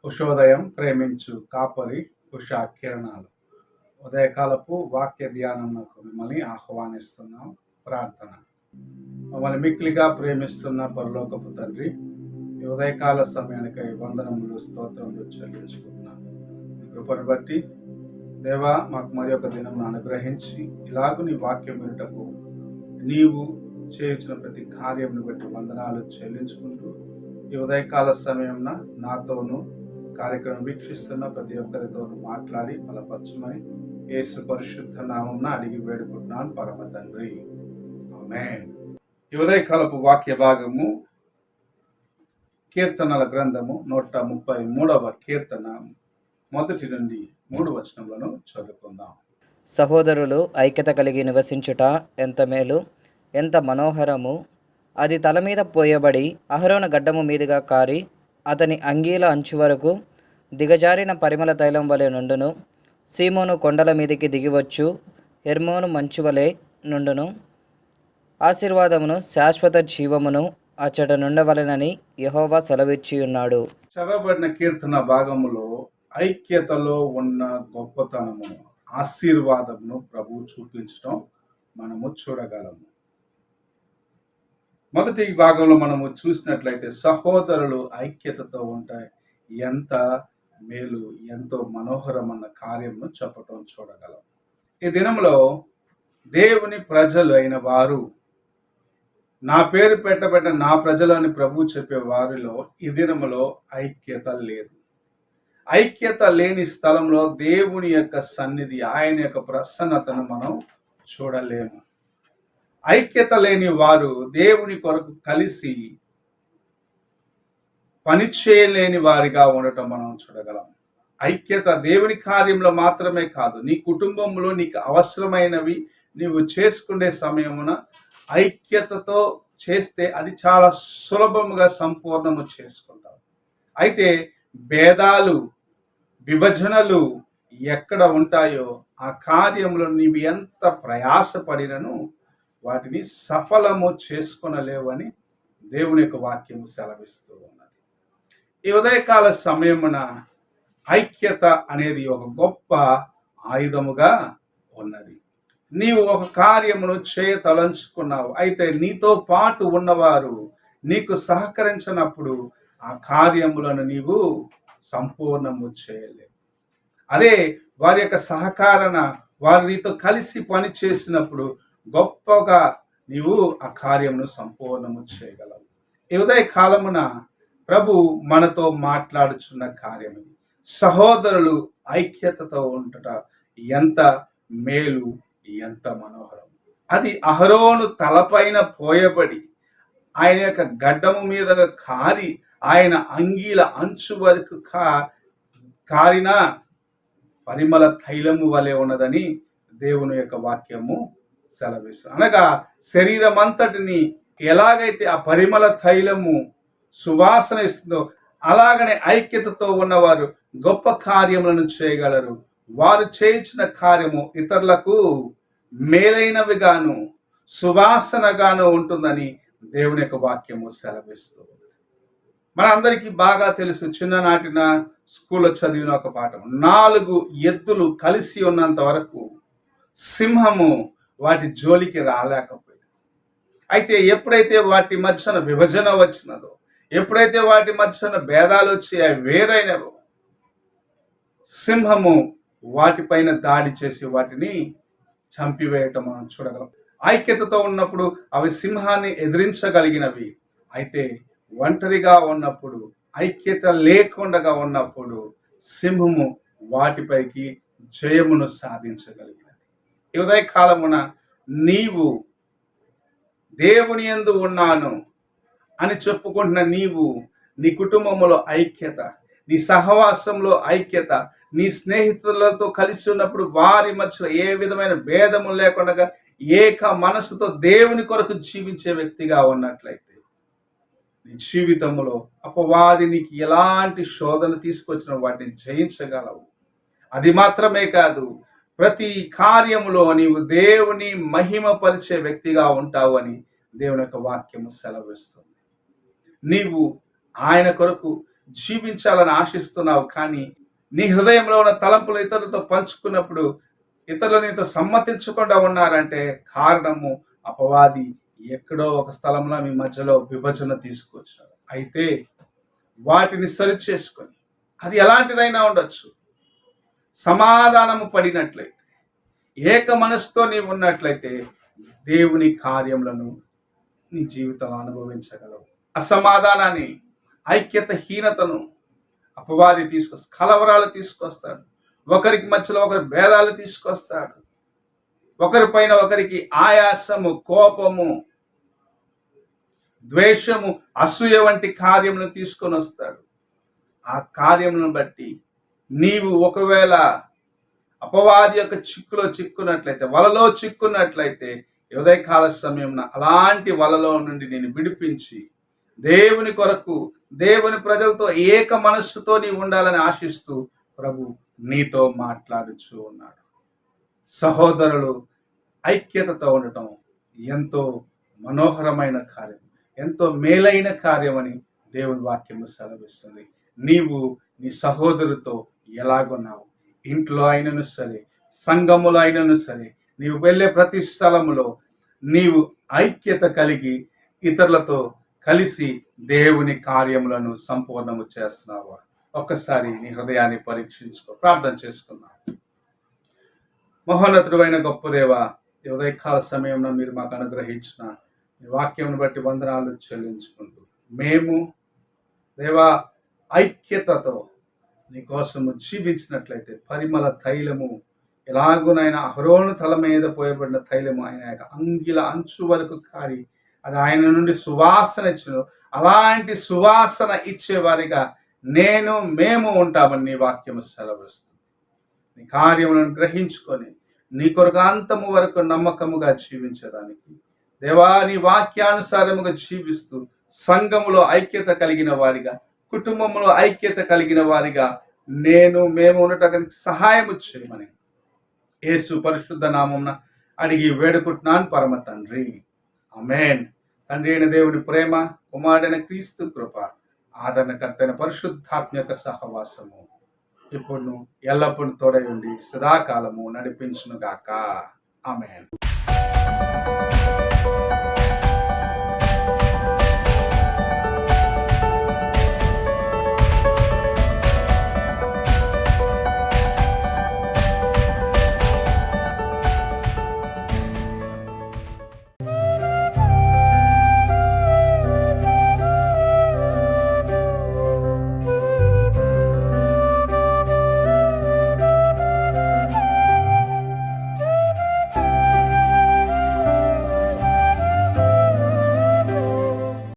ఉషోదయం ప్రేమించు కాపరి ఉషా కిరణాలు ఉదయకాలపు వాక్య ధ్యానంకు మిమ్మల్ని ఆహ్వానిస్తున్నాం. ప్రార్థన. మమ్మల్ని మిక్కిలిగా ప్రేమిస్తున్న పరలోకపు తండ్రి, ఈ ఉదయకాల సమయానికై వందనములు స్తోత్రములు చెల్లించుకుంటున్నాను. కృపను బట్టి దేవా, మాకు మరి ఒక దినం అనుగ్రహించి ఇలాగూ నీ వాక్యం వినుటకు నీవు చేయించిన ప్రతి కార్యమును బట్టి వందనాలు చెల్లించుకుంటూ ఈ ఉదయకాల సమయంన నాతోనూ కార్యక్రమం వీక్షిస్తున్న ప్రతి ఒక్కరితోనూ మాట్లాడి బలపరచమని యేసు పరిశుద్ధ నామమున అడిగి వేడుకుంటున్నాను పరమ తండ్రి, ఆమేన్. ఈ ఉదయకాలపు వాక్య భాగము కీర్తనల గ్రంథము 133వ కీర్తన 1 నుండి 3 వచనములను చదువుకుందాం. సహోదరులు ఐక్యత కలిగి నివసించుట ఎంత మేలు, ఎంత మనోహరము. అది తల మీద పోయబడి అహరోను గడ్డము మీదుగా కారి అతని అంగీల అంచు వరకు దిగజారిన పరిమళ తైలం వలె నుండును. సీమోను కొండల మీదికి దిగివచ్చు, హెర్మోను మంచు వలె నుండును. ఆశీర్వాదమును శాశ్వత జీవమును అచ్చట నుండవలెనని యెహోవా సెలవిచ్చి ఉన్నాడు. చదవబడిన కీర్తన భాగములో ఐక్యతలో ఉన్న గొప్పతనము, ఆశీర్వాదమును ప్రభువు చూపించడం మనము చూడగలము. మొదటి భాగంలో మనము చూసినట్లయితే సహోదరులు ఐక్యతతో ఉంటాయి ఎంత మేలు, ఎంతో మనోహరమైన కార్యమును చెప్పటం చూడగలం. ఈ దినంలో దేవుని ప్రజలు అయిన వారు, నా పేరు పెట్టబడ్డ నా ప్రజలు అని ప్రభు చెప్పే వారిలో ఈ దినములో ఐక్యత లేదు. ఐక్యత లేని స్థలంలో దేవుని యొక్క సన్నిధి, ఆయన యొక్క ప్రసన్నతను మనం చూడలేము. ఐక్యత లేని వారు దేవుని కొరకు కలిసి పని చేయలేని వారిగా ఉండటం మనం చూడగలం. ఐక్యత దేవుని కార్యంలో మాత్రమే కాదు, నీ కుటుంబంలో నీకు అవసరమైనవి నీవు చేసుకునే సమయమున ఐక్యతతో చేస్తే అది చాలా సులభముగా సంపూర్ణము చేసుకుంటావు. అయితే భేదాలు, విభజనలు ఎక్కడ ఉంటాయో ఆ కార్యంలో నీవు ఎంత ప్రయాసపడినను వాటిని సఫలము చేసుకొనలేవని దేవుని యొక్క వాక్యము సెలవిస్తూ ఉన్నది. ఈ ఉదయకాల సమయమున ఐక్యత అనేది ఒక గొప్ప ఆయుధముగా ఉన్నది. నీవు ఒక కార్యమును చేయతలంచుకున్నావు, అయితే నీతో పాటు ఉన్నవారు నీకు సహకరించినప్పుడు ఆ కార్యములను నీవు సంపూర్ణము చేయలేవు. అదే వారి యొక్క సహకారణ, వారు నీతో కలిసి పని చేసినప్పుడు గొప్పగా నీవు ఆ కార్యమును సంపూర్ణము చేయగలవు. ఈ ఉదయ కాలమున ప్రభు మనతో మాట్లాడుచున్న కార్యం ఇది. సహోదరులు ఐక్యతతో ఉండుట ఎంత మేలు, ఎంత మనోహరం. అది అహరోను తలపైన పోయబడి ఆయన యొక్క గడ్డము మీదగా కారి ఆయన అంగీల అంచు వరకు కారిన పరిమళ తైలము వలె ఉన్నదని దేవుని యొక్క వాక్యము సెలవిస్తుంది. అనగా శరీరం అంతటిని ఎలాగైతే ఆ పరిమళ తైలము సువాసన ఇస్తుందో అలాగనే ఐక్యతతో ఉన్నవారు గొప్ప కార్యములను చేయగలరు. వారు చేయించిన కార్యము ఇతరులకు మేలైనవిగాను సువాసనగాను ఉంటుందని దేవుని యొక్క వాక్యము సెలవిస్తుంది. మన అందరికీ బాగా తెలుసు, చిన్ననాటిన స్కూల్లో చదివిన ఒక పాఠం, 4 ఎద్దులు కలిసి ఉన్నంత వరకు సింహము వాటి జోలికి రాలేకపోయింది. అయితే ఎప్పుడైతే వాటి మధ్యన విభజన వచ్చినదో, ఎప్పుడైతే వాటి మధ్యన భేదాలు వచ్చి అవి వేరైనవో, సింహము వాటిపైన దాడి చేసి వాటిని చంపివేయటం మనం చూడగలం. ఐక్యతతో ఉన్నప్పుడు అవి సింహాన్ని ఎదిరించగలిగినవి. అయితే ఒంటరిగా ఉన్నప్పుడు, ఐక్యత లేకుండా ఉన్నప్పుడు సింహము వాటిపైకి జయమును సాధించగలిగినది. ఈ ఉదయ కాలమున నీవు దేవుని యందు ఉన్నాను అని చెప్పుకుంటున్న నీవు, నీ కుటుంబంలో ఐక్యత, నీ సహవాసంలో ఐక్యత, నీ స్నేహితులతో కలిసి ఉన్నప్పుడు వారి మధ్యలో ఏ విధమైన భేదము లేకుండా ఏక మనసుతో దేవుని కొరకు జీవించే వ్యక్తిగా ఉన్నట్లయితే నీ జీవితంలో అపవాది నీకు ఎలాంటి శోధన తీసుకొచ్చిన వాటిని జయించగలవు. అది మాత్రమే కాదు, ప్రతి కార్యములో నీవు దేవుని మహిమపరిచే వ్యక్తిగా ఉంటావు అని దేవుని యొక్క వాక్యము సెలవిస్తుంది. నీవు ఆయన కొరకు జీవించాలని ఆశిస్తున్నావు, కానీ నీ హృదయంలో ఉన్న తలంపులు ఇతరులతో పంచుకున్నప్పుడు ఇతరులు నీతో సమ్మతించకుండా ఉన్నారంటే కారణము అపవాది ఎక్కడో ఒక స్థలంలో మీ మధ్యలో విభజన తీసుకొచ్చాడు. అయితే వాటిని సరిచేసుకొని, అది ఎలాంటిదైనా ఉండొచ్చు, సమాధానము పడినట్లయితే, ఏక మనసుతో నీవు ఉన్నట్లయితే దేవుని కార్యములను నీ జీవితంలో అనుభవించగలవు. అసమాధానాన్ని, ఐక్యతహీనతను అపవాది కలవరాలు తీసుకొస్తాడు. ఒకరికి మధ్యలో ఒకరి భేదాలు తీసుకొస్తాడు. ఒకరిపైన ఒకరికి ఆయాసము, కోపము, ద్వేషము, అసూయ వంటి కార్యములను తీసుకొని వస్తాడు. ఆ కార్యములను బట్టి నీవు ఒకవేళ అపవాది యొక్క చిక్కులో చిక్కున్నట్లయితే, వలలో చిక్కున్నట్లయితే, ఉదయకాల సమయం అలాంటి వలలో నుండి నేను విడిపించి దేవుని కొరకు, దేవుని ప్రజలతో ఏక మనస్సుతో నీవు ఉండాలని ఆశిస్తూ ప్రభు నీతో మాట్లాడుచూ ఉన్నాడు. సహోదరులు ఐక్యతతో ఉండటం ఎంతో మనోహరమైన కార్యం, ఎంతో మేలైన కార్యమని దేవుని వాక్యము సెలవిస్తుంది. నీవు నీ సహోదరుతో ఎలాగున్నావు? ఇంట్లో అయినను సరే, సంఘములో అయినను సరే, నీవు వెళ్ళే ప్రతి స్థలములో నీవు ఐక్యత కలిగి ఇతరులతో కలిసి దేవుని కార్యములను సంపూర్ణము చేస్తున్నావా? ఒక్కసారి నీ హృదయాన్ని పరీక్షించుకో. ప్రార్థన చేసుకున్నావు. మహోన్నతుడైన గొప్ప దేవ, ఉదయకాల సమయంలో మీరు మాకు అనుగ్రహించిన ఈ వాక్యమును బట్టి వందనాలు చెల్లించుకుంటూ, మేము దేవా ఐక్యతతో నీకోసము జీవించినట్లయితే పరిమళ తైలము ఎలాగునైనా అహరోను తల మీద పోయబడిన తైలము ఆయన యొక్క అంగిల అంచు వరకు కారి అది ఆయన నుండి సువాసన ఇచ్చిన అలాంటి సువాసన ఇచ్చేవారిగా మేము ఉంటామని నీ వాక్యము సెలవిస్తుంది. నీ కార్యములను గ్రహించుకొని నీ కొరకు అంతము వరకు నమ్మకముగా జీవించడానికి దేవా నీ వాక్యానుసారముగా జీవిస్తూ సంఘములో ఐక్యత కలిగిన వారిగా, కుటుంబంలో ఐక్యత కలిగిన వారిగా మేము ఉండటానికి సహాయం చేయమని యేసు పరిశుద్ధ నామమున అడిగి వేడుకుంటున్నాను పరమ తండ్రి. ఆమేన్. తండ్రి అయిన దేవుని ప్రేమ, కుమారుడైన క్రీస్తు కృప, ఆదరణకర్తైన పరిశుద్ధాత్మ యొక్క సహవాసము ఇప్పుడు ఎల్లప్పుడూ తోడై ఉండి సదాకాలము నడిపించునుగాక. ఆమేన్.